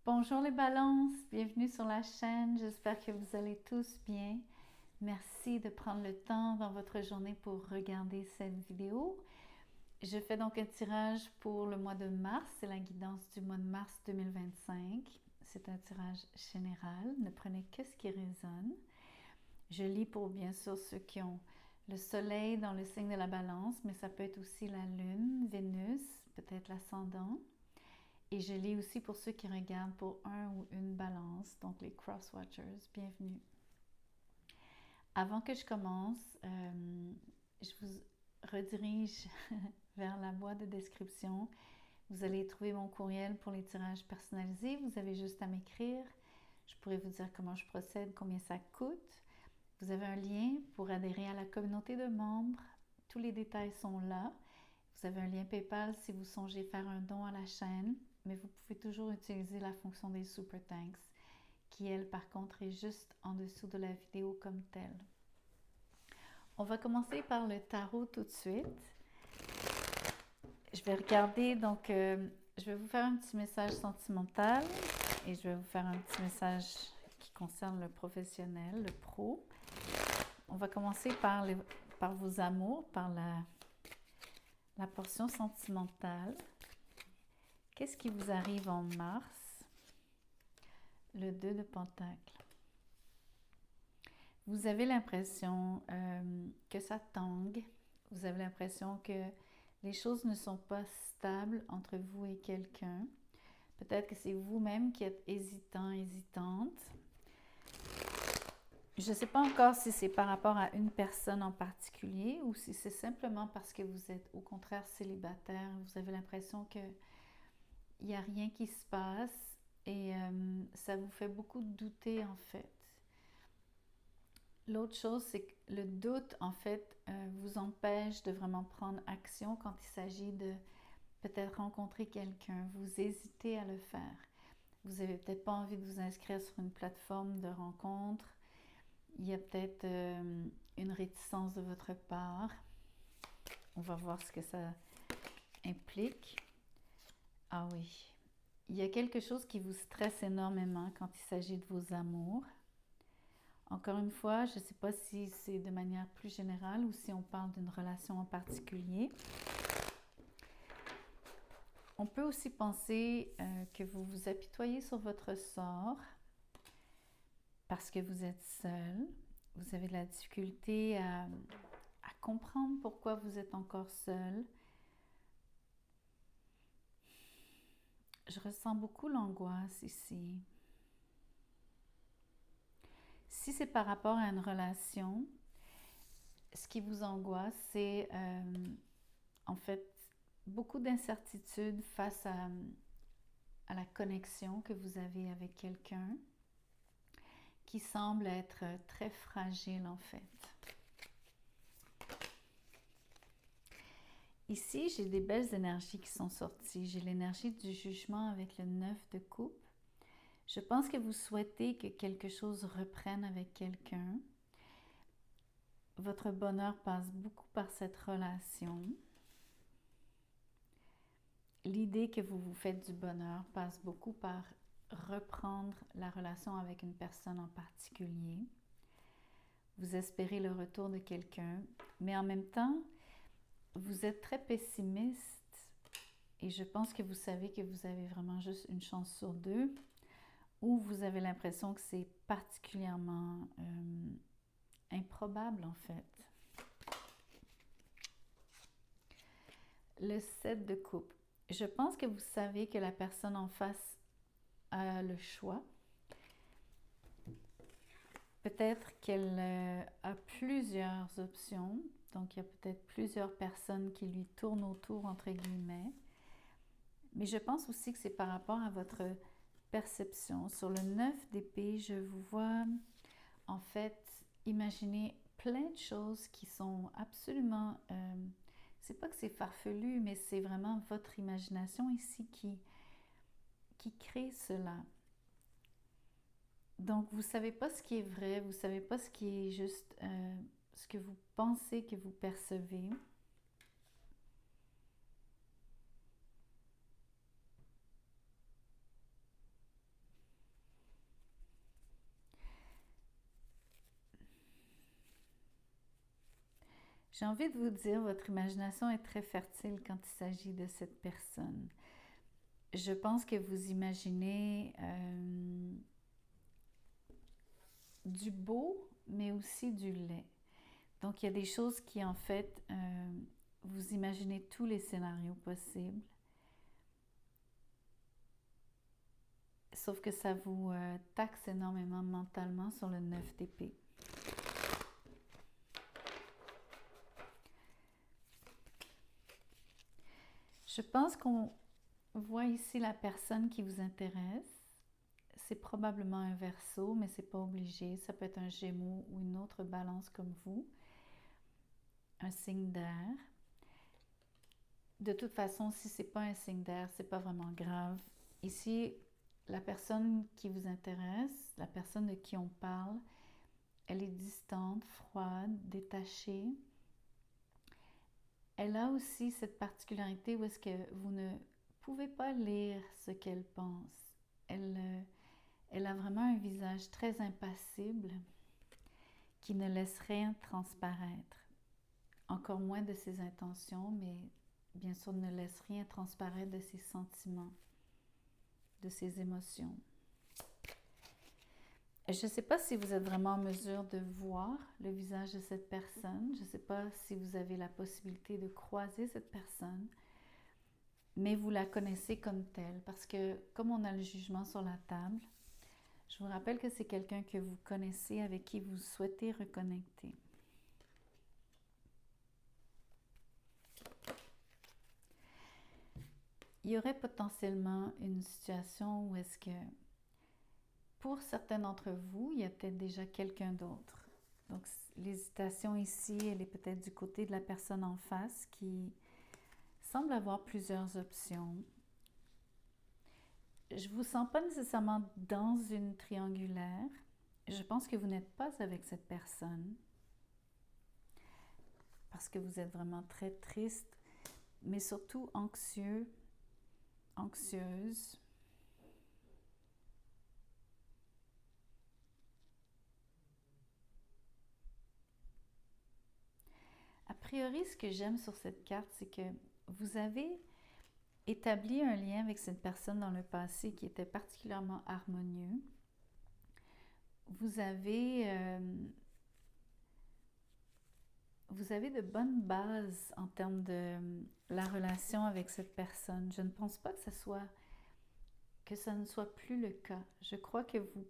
Bonjour les balances, bienvenue sur la chaîne, j'espère que vous allez tous bien. Merci de prendre le temps dans votre journée pour regarder cette vidéo. Je fais donc un tirage pour le mois de mars, c'est la guidance du mois de mars 2025. C'est un tirage général, ne prenez que ce qui résonne. Je lis pour bien sûr ceux qui ont le soleil dans le signe de la balance, mais ça peut être aussi la lune, Vénus, peut-être l'ascendant. Et je lis aussi pour ceux qui regardent pour un ou une balance, donc les cross-watchers, bienvenue. Avant que je commence, je vous redirige vers la boîte de description. Vous allez trouver mon courriel pour les tirages personnalisés. Vous avez juste à m'écrire. Je pourrais vous dire comment je procède, combien ça coûte. Vous avez un lien pour adhérer à la communauté de membres. Tous les détails sont là. Vous avez un lien PayPal si vous songez faire un don à la chaîne, mais vous pouvez toujours utiliser la fonction des Super Thanks, qui elle par contre est juste en dessous de la vidéo comme telle. On va commencer par le tarot tout de suite. Je vais regarder, donc je vais vous faire un petit message sentimental et je vais vous faire un petit message qui concerne le professionnel, le pro. On va commencer par vos amours, par la portion sentimentale. Qu'est-ce qui vous arrive en mars? Le 2 de Pentacle. Vous avez l'impression que ça tangue. Vous avez l'impression que les choses ne sont pas stables entre vous et quelqu'un. Peut-être que c'est vous-même qui êtes hésitant, hésitante. Je ne sais pas encore si c'est par rapport à une personne en particulier ou si c'est simplement parce que vous êtes au contraire célibataire. Vous avez l'impression qu'il n'y a rien qui se passe et ça vous fait beaucoup douter en fait. L'autre chose, c'est que le doute, en fait, vous empêche de vraiment prendre action quand il s'agit de peut-être rencontrer quelqu'un. Vous hésitez à le faire. Vous n'avez peut-être pas envie de vous inscrire sur une plateforme de rencontre. Il y a peut-être une réticence de votre part. On va voir ce que ça implique. Ah oui. Il y a quelque chose qui vous stresse énormément quand il s'agit de vos amours. Encore une fois, je ne sais pas si c'est de manière plus générale ou si on parle d'une relation en particulier. On peut aussi penser que vous vous apitoyez sur votre sort parce que vous êtes seul. Vous avez de la difficulté à comprendre pourquoi vous êtes encore seul. Je ressens beaucoup l'angoisse ici. Si c'est par rapport à une relation, ce qui vous angoisse, c'est en fait beaucoup d'incertitudes face à la connexion que vous avez avec quelqu'un qui semble être très fragile en fait. Ici, j'ai des belles énergies qui sont sorties. J'ai l'énergie du jugement avec le 9 de coupe. Je pense que vous souhaitez que quelque chose reprenne avec quelqu'un. Votre bonheur passe beaucoup par cette relation. L'idée que vous vous faites du bonheur passe beaucoup par reprendre la relation avec une personne en particulier. Vous espérez le retour de quelqu'un, mais en même temps, vous êtes très pessimiste et je pense que vous savez que vous avez vraiment juste une chance sur deux ou vous avez l'impression que c'est particulièrement improbable en fait. Le 7 de coupe. Je pense que vous savez que la personne en face a le choix. Peut-être qu'elle a plusieurs options, donc il y a peut-être plusieurs personnes qui lui tournent autour, entre guillemets. Mais je pense aussi que c'est par rapport à votre perception. Sur le 9 d'épée, je vous vois en fait imaginer plein de choses qui sont absolument... c'est pas que c'est farfelu, mais c'est vraiment votre imagination ici qui crée cela. Donc, vous ne savez pas ce qui est vrai, vous ne savez pas ce qui est juste ce que vous pensez que vous percevez. J'ai envie de vous dire, votre imagination est très fertile quand il s'agit de cette personne. Je pense que vous imaginez du beau, mais aussi du laid. Donc, il y a des choses qui, en fait, vous imaginez tous les scénarios possibles. Sauf que ça vous taxe énormément mentalement sur le 9 d'épée. Je pense qu'on voit ici la personne qui vous intéresse. C'est probablement un Verseau, mais c'est pas obligé. Ça peut être un Gémeaux ou une autre Balance comme vous. Un signe d'air. De toute façon, si c'est pas un signe d'air, c'est pas vraiment grave. Ici, la personne qui vous intéresse, la personne de qui on parle, elle est distante, froide, détachée. Elle a aussi cette particularité où est-ce que vous ne pouvez pas lire ce qu'elle pense. Elle a vraiment un visage très impassible qui ne laisse rien transparaître. Encore moins de ses intentions, mais bien sûr ne laisse rien transparaître de ses sentiments, de ses émotions. Je ne sais pas si vous êtes vraiment en mesure de voir le visage de cette personne. Je ne sais pas si vous avez la possibilité de croiser cette personne, mais vous la connaissez comme telle parce que comme on a le jugement sur la table, je vous rappelle que c'est quelqu'un que vous connaissez, avec qui vous souhaitez reconnecter. Il y aurait potentiellement une situation où est-ce que pour certains d'entre vous, il y a peut-être déjà quelqu'un d'autre. Donc, l'hésitation ici, elle est peut-être du côté de la personne en face qui semble avoir plusieurs options. Je ne vous sens pas nécessairement dans une triangulaire. Je pense que vous n'êtes pas avec cette personne parce que vous êtes vraiment très triste, mais surtout anxieux, anxieuse. A priori, ce que j'aime sur cette carte, c'est que vous avez établi un lien avec cette personne dans le passé qui était particulièrement harmonieux. Vous avez de bonnes bases en termes de la relation avec cette personne. Je ne pense pas que ça ne soit plus le cas. Je crois que vous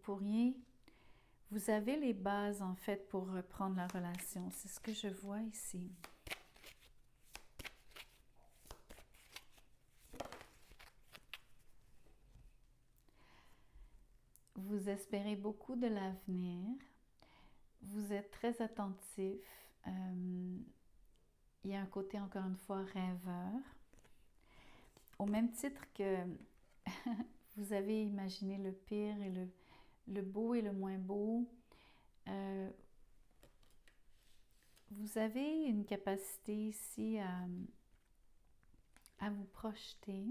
avez les bases en fait pour reprendre la relation. C'est ce que je vois ici. Vous espérez beaucoup de l'avenir. Vous êtes très attentif. Il y a un côté, encore une fois, rêveur. Au même titre que vous avez imaginé le pire et le beau et le moins beau, vous avez une capacité ici à vous projeter.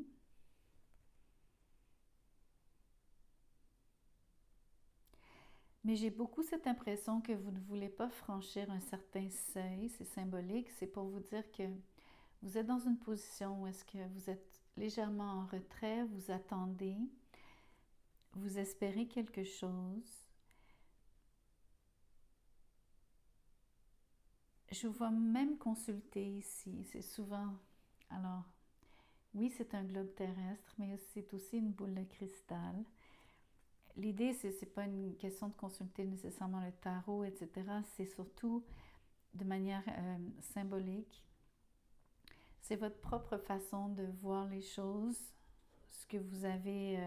Mais j'ai beaucoup cette impression que vous ne voulez pas franchir un certain seuil. C'est symbolique. C'est pour vous dire que vous êtes dans une position où est-ce que vous êtes légèrement en retrait, vous attendez, vous espérez quelque chose. Je vous vois même consulter ici. C'est souvent... Alors, oui, c'est un globe terrestre, mais c'est aussi une boule de cristal. L'idée, c'est pas une question de consulter nécessairement le tarot, etc. C'est surtout de manière symbolique. C'est votre propre façon de voir les choses, ce que vous avez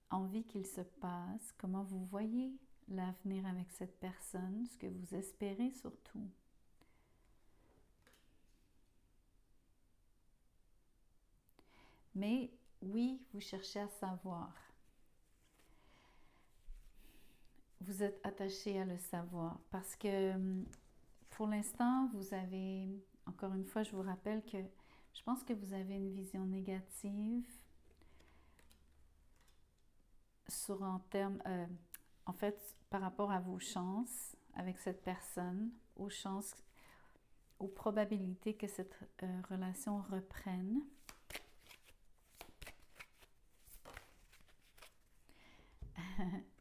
envie qu'il se passe, comment vous voyez l'avenir avec cette personne, ce que vous espérez surtout. Mais oui, vous cherchez à savoir. Vous êtes attaché à le savoir parce que pour l'instant, vous avez, encore une fois, je vous rappelle que je pense que vous avez une vision négative sur en fait, par rapport à vos chances avec cette personne, aux chances aux probabilités que cette relation reprenne.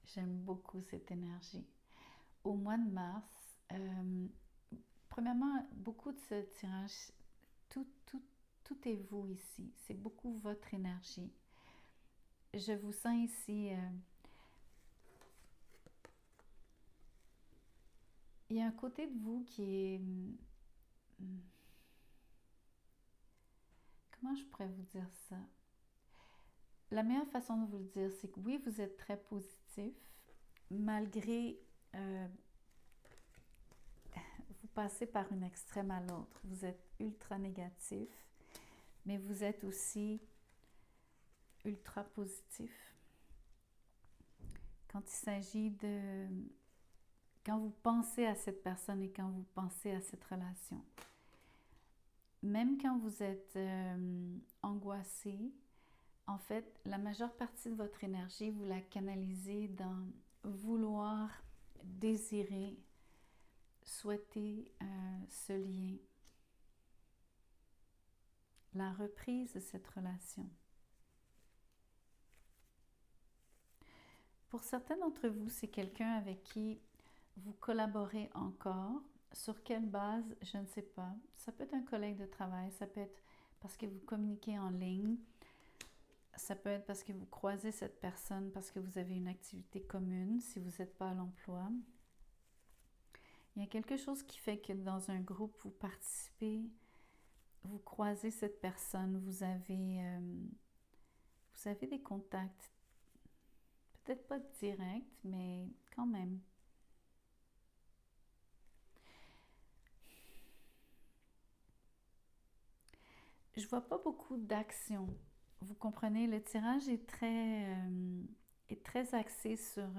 J'aime beaucoup cette énergie. Au mois de mars, premièrement, beaucoup de ce tirage, tout est vous ici. C'est beaucoup votre énergie. Je vous sens ici. Il y a un côté de vous qui est... Comment je pourrais vous dire ça? La meilleure façon de vous le dire, c'est que oui, vous êtes très positif, malgré vous passez par une extrême à l'autre. Vous êtes ultra négatif, mais vous êtes aussi ultra positif. Quand il s'agit de... Quand vous pensez à cette personne et quand vous pensez à cette relation, même quand vous êtes angoissé, en fait, la majeure partie de votre énergie, vous la canalisez dans vouloir, désirer, souhaiter ce lien, la reprise de cette relation. Pour certains d'entre vous, c'est quelqu'un avec qui vous collaborez encore. Sur quelle base, je ne sais pas. Ça peut être un collègue de travail, ça peut être parce que vous communiquez en ligne, ça peut être parce que vous croisez cette personne, parce que vous avez une activité commune, si vous n'êtes pas à l'emploi. Il y a quelque chose qui fait que dans un groupe, vous participez, vous croisez cette personne, vous avez des contacts, peut-être pas directs, mais quand même. Je vois pas beaucoup d'action. Vous comprenez, le tirage est très axé sur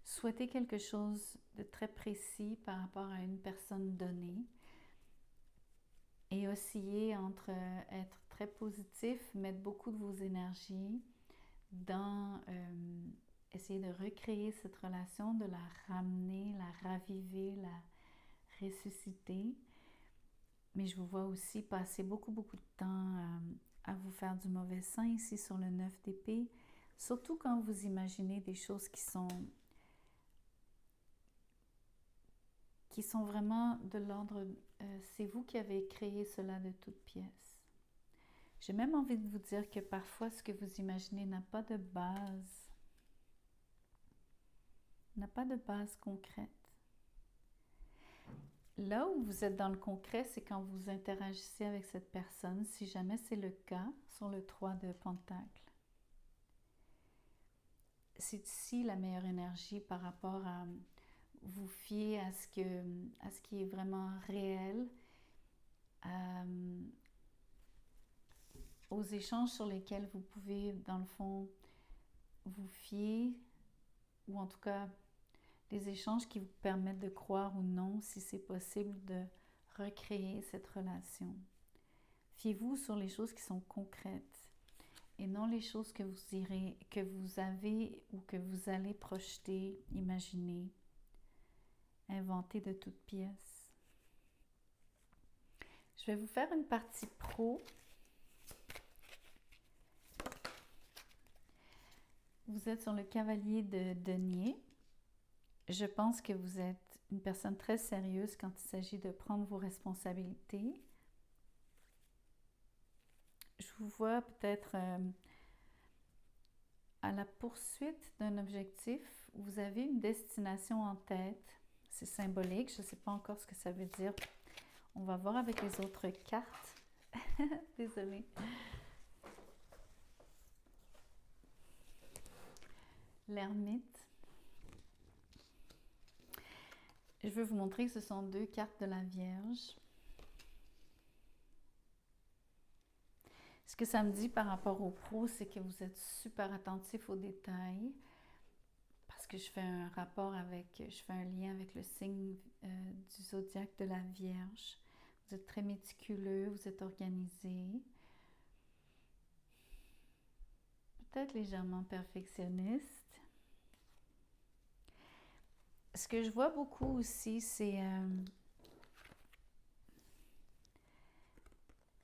souhaiter quelque chose de très précis par rapport à une personne donnée et osciller entre être très positif, mettre beaucoup de vos énergies dans essayer de recréer cette relation, de la ramener, la raviver, la ressusciter. Mais je vous vois aussi passer beaucoup de temps à vous faire du mauvais sein ici sur le 9 d'épée, surtout quand vous imaginez des choses qui sont vraiment de l'ordre, c'est vous qui avez créé cela de toutes pièces. J'ai même envie de vous dire que parfois ce que vous imaginez n'a pas de base concrète. Là où vous êtes dans le concret, c'est quand vous interagissez avec cette personne, si jamais c'est le cas, sur le 3 de Pentacle. C'est ici la meilleure énergie par rapport à vous fier à ce qui est vraiment réel, aux échanges sur lesquels vous pouvez, dans le fond, vous fier, ou en tout cas, des échanges qui vous permettent de croire ou non si c'est possible de recréer cette relation. Fiez-vous sur les choses qui sont concrètes et non les choses que vous avez ou que vous allez projeter, imaginer, inventer de toutes pièces. Je vais vous faire une partie pro. Vous êtes sur le cavalier de denier. Je pense que vous êtes une personne très sérieuse quand il s'agit de prendre vos responsabilités. Je vous vois peut-être à la poursuite d'un objectif. Vous avez une destination en tête. C'est symbolique. Je ne sais pas encore ce que ça veut dire. On va voir avec les autres cartes. Désolée. L'ermite. Je veux vous montrer que ce sont 2 cartes de la Vierge. Ce que ça me dit par rapport au pro, c'est que vous êtes super attentif aux détails. Parce que je fais un lien avec le signe du zodiaque de la Vierge. Vous êtes très méticuleux, vous êtes organisé. Peut-être légèrement perfectionniste. Ce que je vois beaucoup aussi, c'est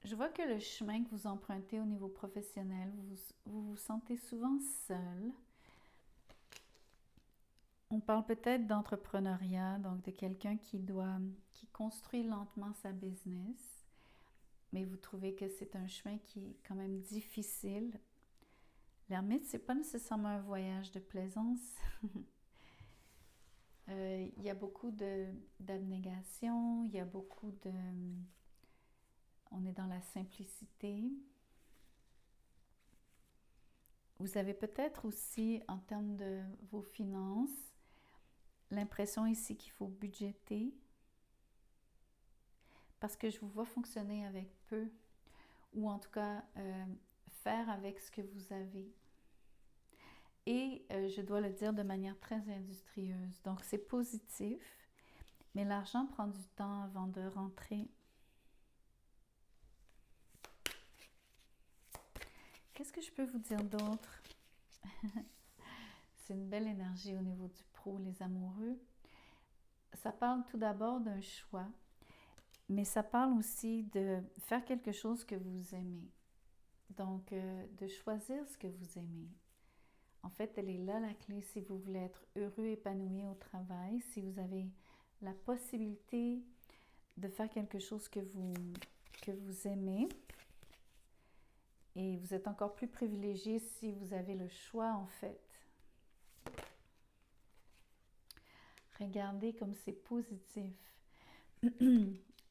je vois que le chemin que vous empruntez au niveau professionnel, vous vous sentez souvent seul. On parle peut-être d'entrepreneuriat, donc de quelqu'un qui construit lentement sa business, mais vous trouvez que c'est un chemin qui est quand même difficile. L'ermite, c'est pas nécessairement un voyage de plaisance. Il y a beaucoup d'abnégation, il y a beaucoup de... On est dans la simplicité. Vous avez peut-être aussi, en termes de vos finances, l'impression ici qu'il faut budgéter parce que je vous vois fonctionner avec peu ou en tout cas faire avec ce que vous avez. Et je dois le dire de manière très industrieuse. Donc c'est positif, mais l'argent prend du temps avant de rentrer. Qu'est-ce que je peux vous dire d'autre? C'est une belle énergie au niveau du pro, les amoureux. Ça parle tout d'abord d'un choix, mais ça parle aussi de faire quelque chose que vous aimez. Donc, de choisir ce que vous aimez. En fait, elle est là la clé si vous voulez être heureux, épanoui au travail, si vous avez la possibilité de faire quelque chose que vous aimez. Et vous êtes encore plus privilégié si vous avez le choix, en fait. Regardez comme c'est positif.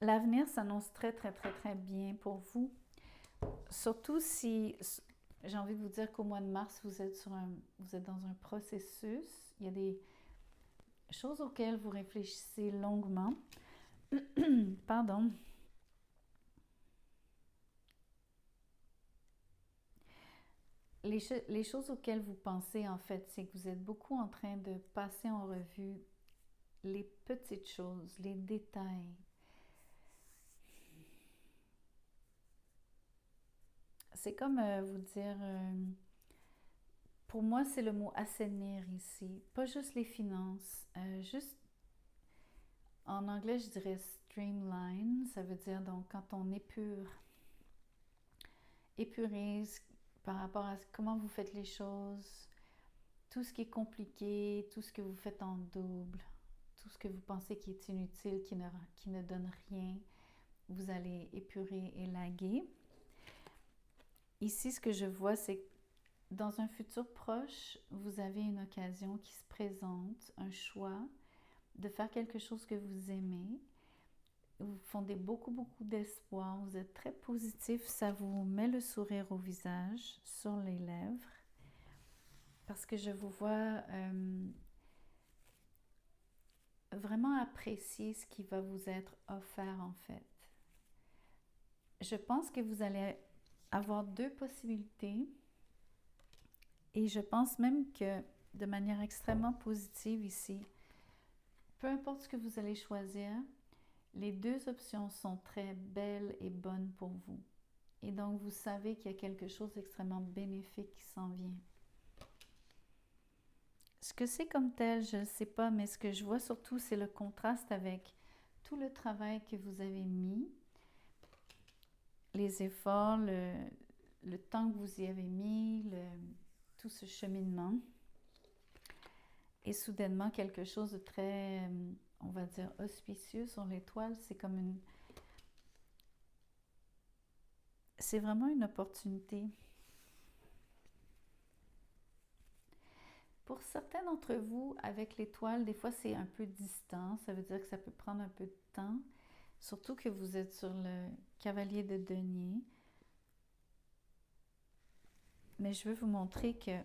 L'avenir s'annonce très, très, très, très bien pour vous. Surtout si, j'ai envie de vous dire qu'au mois de mars, vous êtes dans un processus. Il y a des choses auxquelles vous réfléchissez longuement. Pardon. Les choses auxquelles vous pensez, en fait, c'est que vous êtes beaucoup en train de passer en revue les petites choses, les détails. C'est comme vous dire, pour moi, c'est le mot assainir ici. Pas juste les finances, juste en anglais, je dirais streamline. Ça veut dire donc quand on épurise par rapport à comment vous faites les choses, tout ce qui est compliqué, tout ce que vous faites en double, tout ce que vous pensez qui est inutile, qui ne donne rien, vous allez épurer, élaguer. Ici, ce que je vois, c'est que dans un futur proche, vous avez une occasion qui se présente, un choix de faire quelque chose que vous aimez. Vous fondez beaucoup, beaucoup d'espoir. Vous êtes très positif. Ça vous met le sourire au visage, sur les lèvres. Parce que je vous vois vraiment apprécier ce qui va vous être offert en fait. Je pense que vous allez avoir deux possibilités. Et je pense même que de manière extrêmement positive ici, peu importe ce que vous allez choisir, les deux options sont très belles et bonnes pour vous. Et donc, vous savez qu'il y a quelque chose d'extrêmement bénéfique qui s'en vient. Ce que c'est comme tel, je ne sais pas, mais ce que je vois surtout, c'est le contraste avec tout le travail que vous avez mis, les efforts, le temps que vous y avez mis, tout ce cheminement. Et soudainement, quelque chose de très, on va dire, auspicieux sur l'étoile. C'est vraiment une opportunité. Pour certains d'entre vous, avec l'étoile, des fois c'est un peu distant. Ça veut dire que ça peut prendre un peu de temps. Surtout que vous êtes sur le cavalier de denier. Mais je veux vous montrer que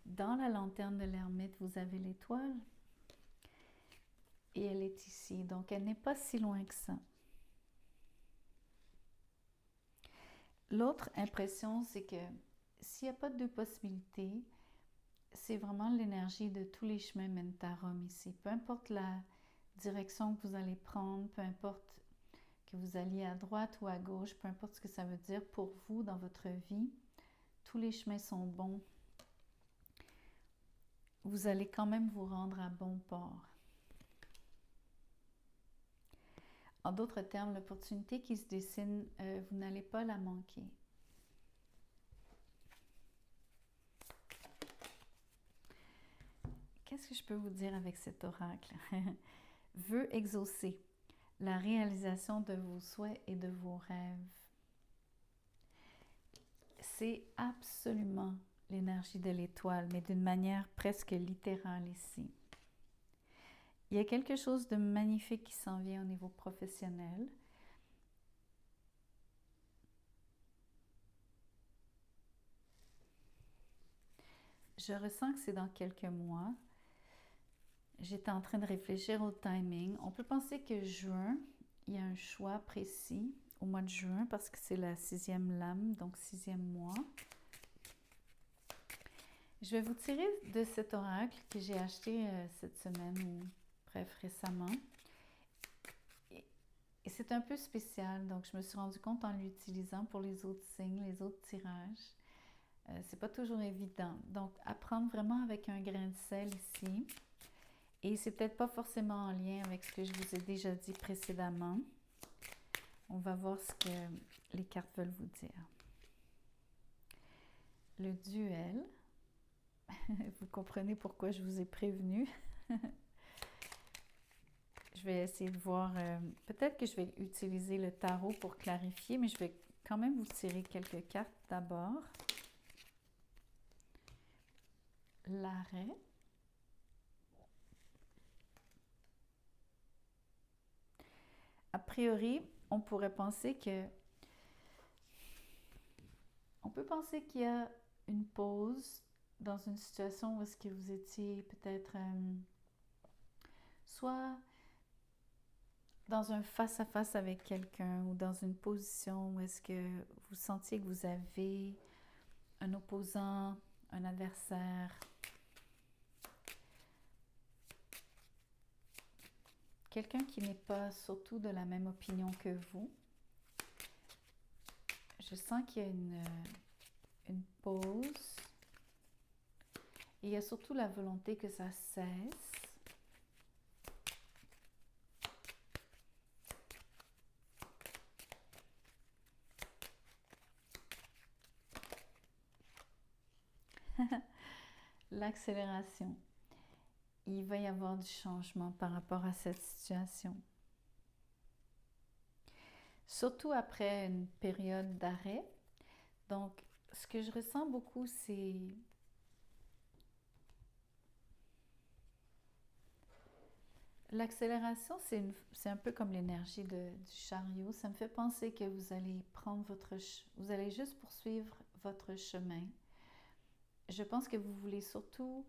dans la lanterne de l'ermite, vous avez l'étoile. Et elle est ici. Donc, elle n'est pas si loin que ça. L'autre impression, c'est que s'il n'y a pas de deux possibilités, c'est vraiment l'énergie de tous les chemins mènent à Rome ici. Peu importe la direction que vous allez prendre, peu importe que vous alliez à droite ou à gauche, peu importe ce que ça veut dire pour vous dans votre vie, tous les chemins sont bons. Vous allez quand même vous rendre à bon port. En d'autres termes, l'opportunité qui se dessine, vous n'allez pas la manquer. Qu'est-ce que je peux vous dire avec cet oracle? Veut exaucer la réalisation de vos souhaits et de vos rêves. C'est absolument l'énergie de l'étoile, mais d'une manière presque littérale ici. Il y a quelque chose de magnifique qui s'en vient au niveau professionnel. Je ressens que c'est dans quelques mois. J'étais en train de réfléchir au timing. On peut penser que juin, il y a un choix précis au mois de juin parce que c'est la 6e lame, donc 6e mois. Je vais vous tirer de cet oracle que j'ai acheté cette semaine ou bref récemment. Et c'est un peu spécial, donc je me suis rendu compte en l'utilisant pour les autres signes, les autres tirages. C'est pas toujours évident. Donc, à prendre vraiment avec un grain de sel ici. Et c'est peut-être pas forcément en lien avec ce que je vous ai déjà dit précédemment. On va voir ce que les cartes veulent vous dire. Le duel. Vous comprenez pourquoi je vous ai prévenu. Je vais essayer de voir. Peut-être que je vais utiliser le tarot pour clarifier, mais je vais quand même vous tirer quelques cartes d'abord. L'arrêt. A priori, on pourrait penser que... On peut penser qu'il y a une pause dans une situation où est-ce que vous étiez peut-être soit dans un face-à-face avec quelqu'un ou dans une position où est-ce que vous sentiez que vous avez un opposant, un adversaire, quelqu'un qui n'est pas surtout de la même opinion que vous. Je sens qu'il y a une pause et il y a surtout la volonté que ça cesse. L'accélération. Il va y avoir du changement par rapport à cette situation. Surtout après une période d'arrêt. Donc, ce que je ressens beaucoup, c'est l'accélération, c'est un peu comme l'énergie du chariot. Ça me fait penser que vous allez vous allez juste poursuivre votre chemin. Je pense que vous voulez surtout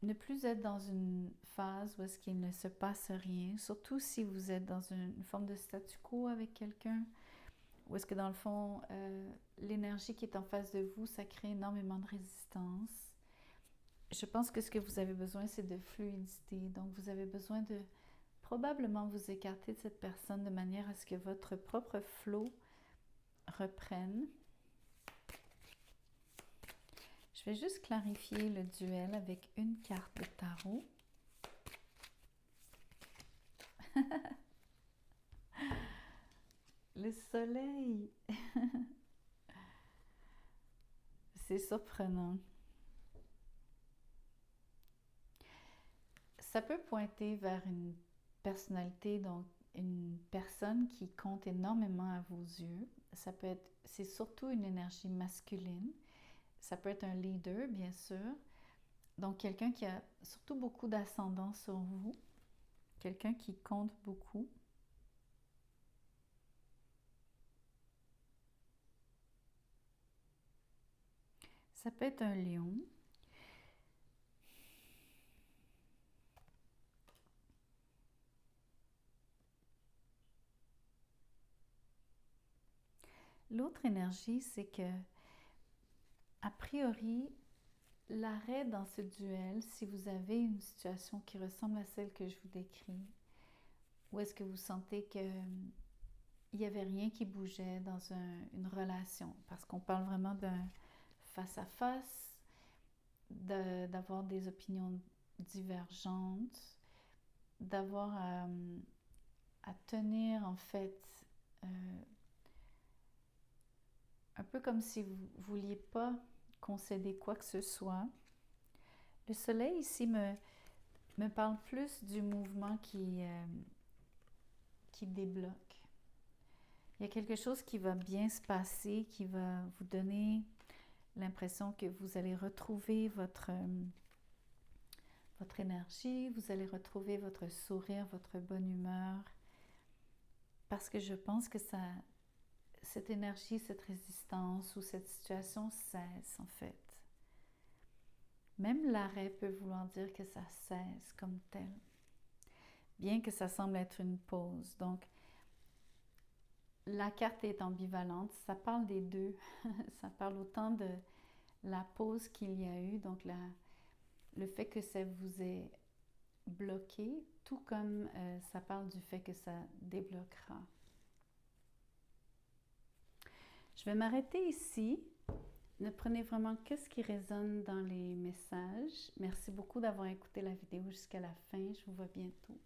ne plus être dans une phase où est-ce qu'il ne se passe rien, surtout si vous êtes dans une forme de statu quo avec quelqu'un, ou est-ce que dans le fond, l'énergie qui est en face de vous, ça crée énormément de résistance. Je pense que ce que vous avez besoin, c'est de fluidité. Donc, vous avez besoin de probablement vous écarter de cette personne de manière à ce que votre propre flow reprenne. Je vais juste clarifier le duel avec une carte de tarot. Le soleil. C'est surprenant. Ça peut pointer vers une personnalité, donc une personne qui compte énormément à vos yeux. C'est surtout une énergie masculine. Ça peut être un leader, bien sûr. Donc, quelqu'un qui a surtout beaucoup d'ascendant sur vous. Quelqu'un qui compte beaucoup. Ça peut être un lion. L'autre énergie, c'est que, a priori, l'arrêt dans ce duel, si vous avez une situation qui ressemble à celle que je vous décris, ou est-ce que vous sentez qu'il n'y avait rien qui bougeait dans une relation, parce qu'on parle vraiment d'un face-à-face, d'avoir des opinions divergentes, d'avoir à tenir en fait, un peu comme si vous ne vouliez pas concéder quoi que ce soit. Le soleil ici me parle plus du mouvement qui débloque. Il y a quelque chose qui va bien se passer, qui va vous donner l'impression que vous allez retrouver votre énergie, vous allez retrouver votre sourire, votre bonne humeur, parce que je pense que cette énergie, cette résistance ou cette situation cesse en fait. Même l'arrêt peut vouloir dire que ça cesse comme tel, bien que ça semble être une pause. Donc, la carte est ambivalente, ça parle des deux. Ça parle autant de la pause qu'il y a eu, donc le fait que ça vous ait bloqué, tout comme ça parle du fait que ça débloquera. Je vais m'arrêter ici. Ne prenez vraiment que ce qui résonne dans les messages. Merci beaucoup d'avoir écouté la vidéo jusqu'à la fin. Je vous vois bientôt.